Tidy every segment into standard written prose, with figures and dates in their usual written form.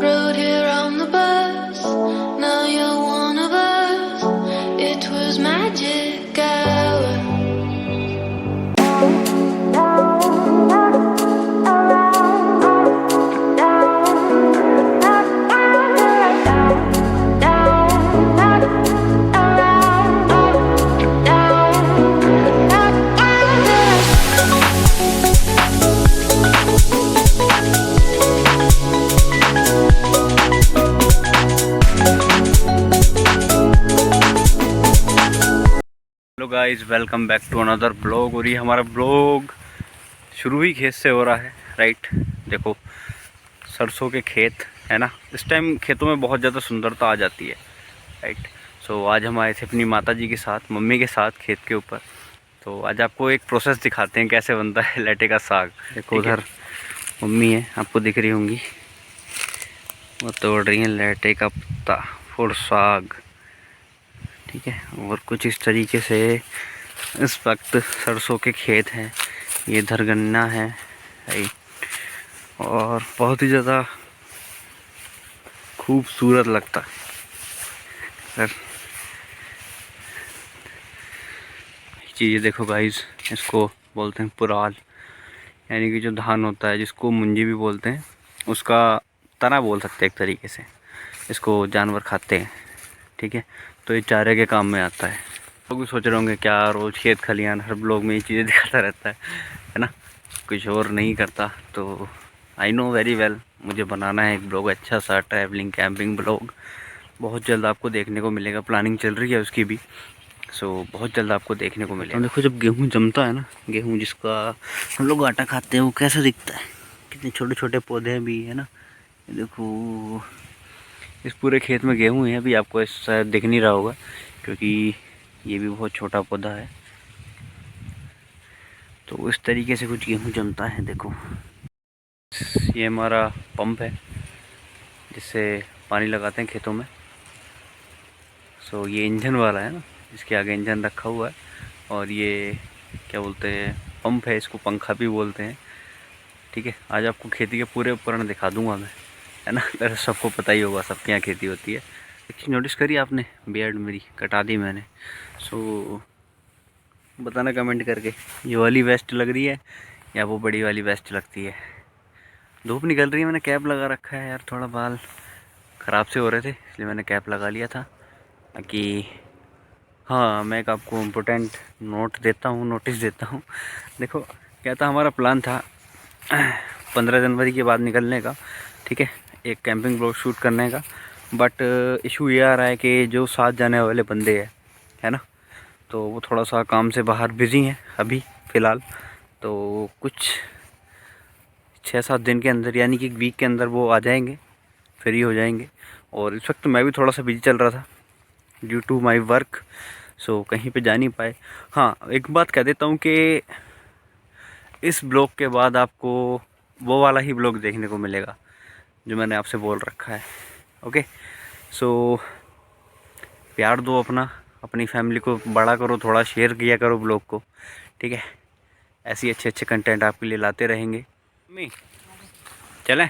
Rode here on the bus, now you're one of us. It was magic hour. Hello guys, welcome back to another vlog. और ये हमारा blog शुरू ही खेत से हो रहा है, राइट। देखो सरसों के खेत है ना, इस टाइम खेतों में बहुत ज़्यादा सुंदरता आ जाती है, राइट। सो आज हम आए थे अपनी माता जी के साथ, मम्मी के साथ खेत के ऊपर। तो आज आपको एक प्रोसेस दिखाते हैं कैसे बनता है लेटे का साग। देखो उधर मम्मी है, आपको दिख रही होंगी, वो तोड़ रही हैं लेटे का पत्ता फुर साग, ठीक है। और कुछ इस तरीके से इस वक्त सरसों के खेत हैं, ये इधर गन्ना है, राइट। और बहुत ही ज़्यादा खूबसूरत लगता है चीज़ें। देखो गाइस, इसको बोलते हैं पुराल, यानी कि जो धान होता है जिसको मुंजी भी बोलते हैं, उसका तना बोल सकते हैं एक तरीके से। इसको जानवर खाते हैं, ठीक है। तो ये चारे के काम में आता है। लोग भी सोच रहे होंगे क्या रोज़ खेत खलियान हर ब्लॉग में ये चीज़ें दिखाता रहता है ना, कुछ और नहीं करता। तो आई नो वेरी वेल, मुझे बनाना है एक ब्लॉग अच्छा सा ट्रैवलिंग कैंपिंग ब्लॉग। बहुत जल्द आपको देखने को मिलेगा, प्लानिंग चल रही है उसकी भी। सो बहुत जल्द आपको देखने को मिलेगा। देखो जब गेहूँ जमता है ना, गेहूँ जिसका हम लोग आटा खाते हैं, वो कैसा दिखता है, कितने छोटे छोटे पौधे भी है ना। देखो इस पूरे खेत में गेहूँ है, अभी आपको शायद दिख नहीं रहा होगा क्योंकि ये भी बहुत छोटा पौधा है। तो इस तरीके से कुछ गेहूँ जमता है। देखो ये हमारा पंप है जिससे पानी लगाते हैं खेतों में। सो ये इंजन वाला है ना, इसके आगे इंजन रखा हुआ है। और ये क्या बोलते हैं, पंप है, इसको पंखा भी बोलते हैं, ठीक है। आज आपको खेती के पूरे उपकरण दिखा दूंगा मैं, है ना। वैसे सबको पता ही होगा सबके यहाँ खेती होती है। एक चीज़ नोटिस करी आपने, बियर्ड मेरी कटा दी मैंने। सो बताना कमेंट करके, ये वाली वेस्ट लग रही है या वो बड़ी वाली वेस्ट लगती है। धूप निकल रही है, मैंने कैप लगा रखा है यार, थोड़ा बाल ख़राब से हो रहे थे इसलिए मैंने कैप लगा लिया था ताकि। हाँ, मैं एक आपको इम्पोर्टेंट नोटिस देता हूँ। देखो क्या था, हमारा प्लान था 15 जनवरी के बाद निकलने का, ठीक है, एक कैंपिंग ब्लॉग शूट करने का। बट इशू ये आ रहा है कि जो साथ जाने वाले बंदे हैं, है ना, तो वो थोड़ा सा काम से बाहर बिज़ी हैं अभी फ़िलहाल। तो कुछ 6-7 दिन के अंदर, यानी कि एक वीक के अंदर वो आ जाएंगे, फ्री हो जाएंगे। और इस वक्त मैं भी थोड़ा सा बिजी चल रहा था ड्यू टू माय वर्क, सो कहीं पे जा नहीं पाए। हाँ, एक बात कह देता हूँ कि इस ब्लॉग के बाद आपको वो वाला ही ब्लॉग देखने को मिलेगा जो मैंने आपसे बोल रखा है, ओके। सो प्यार दो अपना, अपनी फैमिली को बड़ा करो, थोड़ा शेयर किया करो ब्लॉग को, ठीक है। ऐसी अच्छे अच्छे कंटेंट आपके लिए लाते रहेंगे। मम्मी चलें,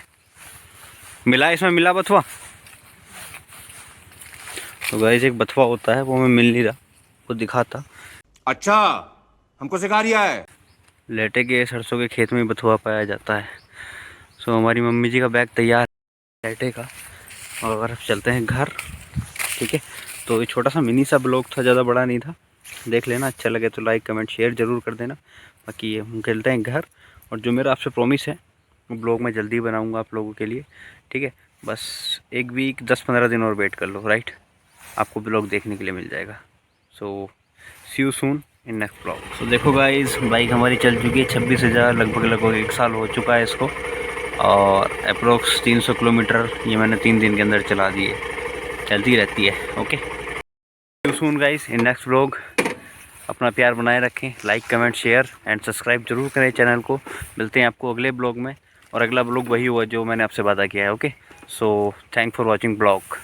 मिला इसमें मिला बथुआ। तो गाइस एक बथुआ होता है, वो हमें मिल नहीं रहा, वो दिखाता। अच्छा, हमको सिखा रिया है। लेटे के सरसों के खेत में बथुआ पाया जाता है। सो हमारी मम्मी जी का बैग तैयार है लेटे का, और अब चलते हैं घर, ठीक है। तो ये छोटा सा मिनी सा ब्लॉग था, ज़्यादा बड़ा नहीं था। देख लेना, अच्छा लगे तो लाइक कमेंट शेयर ज़रूर कर देना। बाकी ये हम चलते हैं घर, और जो मेरा आपसे प्रॉमिस है वो ब्लॉग मैं जल्दी बनाऊँगा आप लोगों के लिए, ठीक है। बस एक वीक 10-15 दिन और वेट कर लो, राइट, आपको ब्लॉग देखने के लिए मिल जाएगा। So see you soon in next blog. तो देखो गाइस, बाइक हमारी चल चुकी है 26,000, लगभग 1 साल हो चुका है इसको, और अप्रोक्स 300 किलोमीटर ये मैंने 3 दिन के अंदर चला दी है, चलती रहती है, okay. See you soon guys in next vlog. अपना प्यार बनाए रखें, like comment share and subscribe जरूर करें चैनल को। मिलते हैं आपको अगले ब्लॉग में, और अगला ब्लॉग वही हुआ जो मैंने आपसे वादा किया है, okay. So thank for watching blog.